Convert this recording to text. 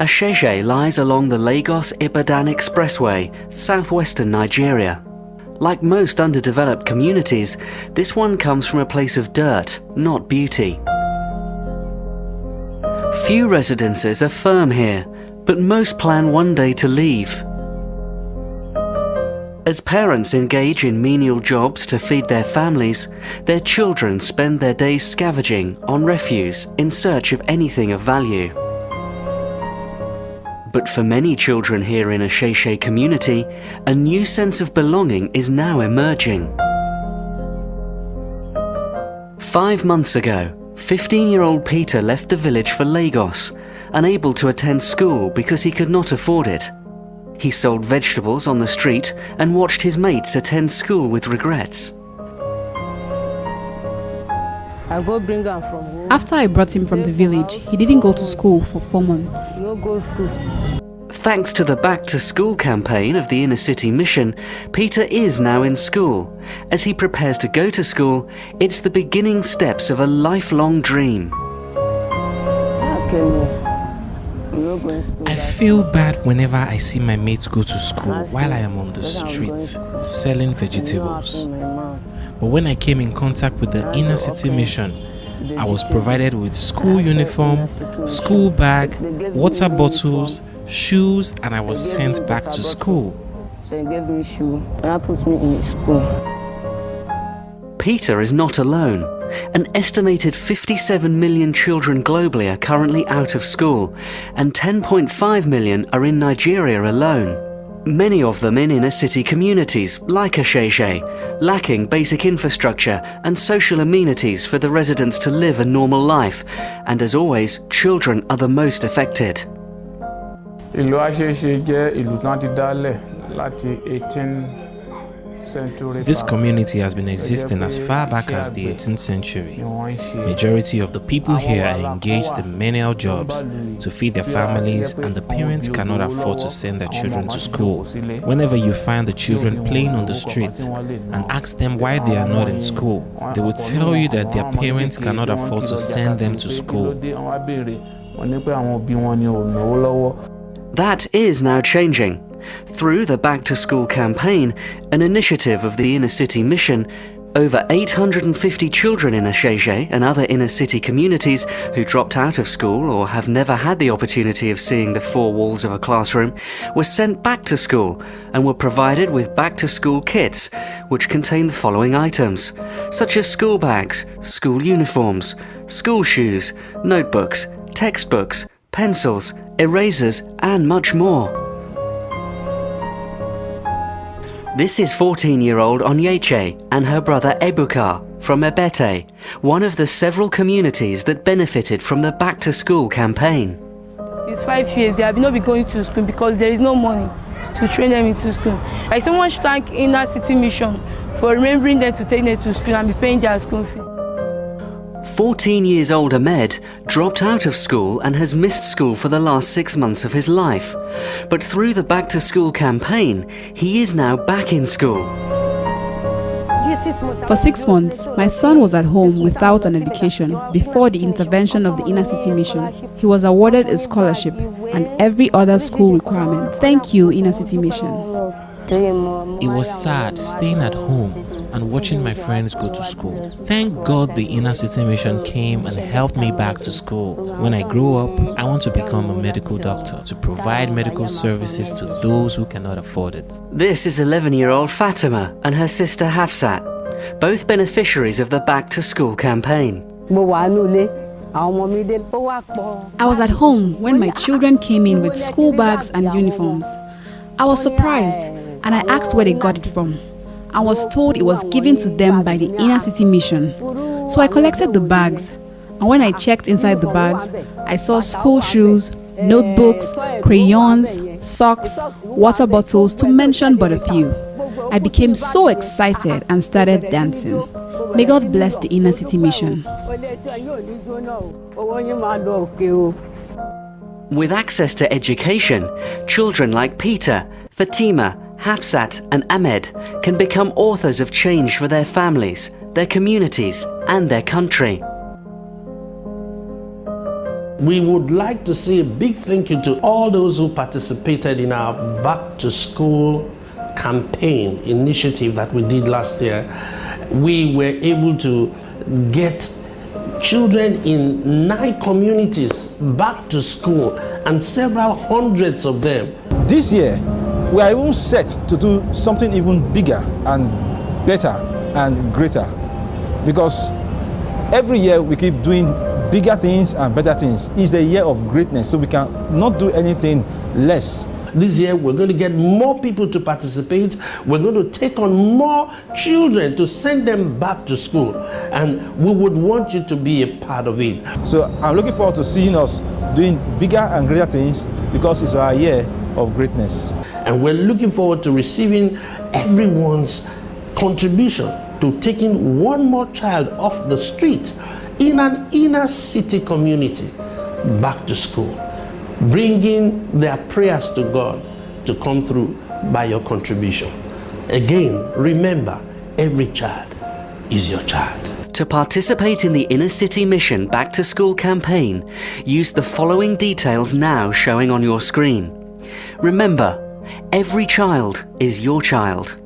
Asheshe lies along the Lagos-Ibadan Expressway, southwestern Nigeria. Like most underdeveloped communities, this one comes from a place of dirt, not beauty. Few residences are firm here, but most plan one day to leave. As parents engage in menial jobs to feed their families, their children spend their days scavenging on refuse in search of anything of value. But for many children here in Asheshe community, a new sense of belonging is now emerging. 5 months ago, 15-year-old Peter left the village for Lagos, unable to attend school because he could not afford it. He sold vegetables on the street and watched his mates attend school with regrets. After I brought him from the village, he didn't go to school for 4 months. Thanks to the Back to School campaign of the InnerCity mission, Peter is now in school. As he prepares to go to school, it's the beginning steps of a lifelong dream. I feel bad whenever I see my mates go to school while I am on the streets selling vegetables. But when I came in contact with the InnerCity mission, I was provided with school uniform, school bag, water bottles, shoes, and I was sent back to school. They gave me shoe and put me in school. Peter is not alone. An estimated 57 million children globally are currently out of school, and 10.5 million are in Nigeria alone. Many of them in inner-city communities, like Asheshe, lacking basic infrastructure and social amenities for the residents to live a normal life, and as always, children are the most affected. Ìlú Asheshe jẹ́ ìlú tán ti dálẹ̀ láti 18th century. This community has been existing as far back as the 18th century. Majority of the people here are engaged in menial jobs to feed their families, and the parents cannot afford to send their children to school. Whenever you find the children playing on the streets and ask them why they are not in school, they will tell you that their parents cannot afford to send them to school. That is now changing. Through the Back to School campaign, an initiative of the InnerCity mission, over 850 children in Asheshe and other inner-city communities who dropped out of school or have never had the opportunity of seeing the four walls of a classroom were sent back to school and were provided with back-to-school kits, which contain the following items, such as school bags, school uniforms, school shoes, notebooks, textbooks, pencils, erasers, and much more. This is 14-year-old Onyeche and her brother Ebuka from Ebete, one of the several communities that benefited from the Back to School campaign. It's 5 years, they have not been going to school because there is no money to train them into school. I so much thank InnerCity Mission for remembering them to take them to school and be paying their school fees. 14 years old Ahmed dropped out of school and has missed school for the last 6 months of his life. But through the Back to School campaign, he is now back in school. For 6 months, my son was at home without an education before the intervention of the InnerCity Mission. He was awarded a scholarship and every other school requirement. Thank you, InnerCity Mission. It was sad staying at home and watching my friends go to school. Thank God the InnerCity Mission came and helped me back to school. When I grow up, I want to become a medical doctor to provide medical services to those who cannot afford it. This is 11-year-old Fatima and her sister Hafsat, both beneficiaries of the Back to School campaign. I was at home when my children came in with school bags and uniforms. I was surprised and I asked where they got it from. I was told it was given to them by the InnerCity Mission. So I collected the bags, and when I checked inside the bags, I saw school shoes, notebooks, crayons, socks, water bottles, to mention but a few. I became so excited and started dancing. May God bless the InnerCity Mission. With access to education, children like Peter, Fatima, Hafsat and Ahmed can become authors of change for their families, their communities and their country. We would like to say a big thank you to all those who participated in our Back to School campaign initiative that we did last year. We were able to get children in 9 communities back to school, and several hundreds of them. This year, we are even set to do something even bigger and better and greater, because every year we keep doing bigger things and better things. It's the year of greatness, so we can not do anything less. This year we're going to get more people to participate. We're going to take on more children to send them back to school, and we would want you to be a part of it. So I'm looking forward to seeing us doing bigger and greater things, because it's our year of greatness. And we're looking forward to receiving everyone's contribution to taking one more child off the street in an inner city community back to school, bringing their prayers to God to come through by your contribution. Again, remember, every child is your child. To participate in the InnerCity Mission Back to School campaign, use the following details now showing on your screen. Remember, every child is your child.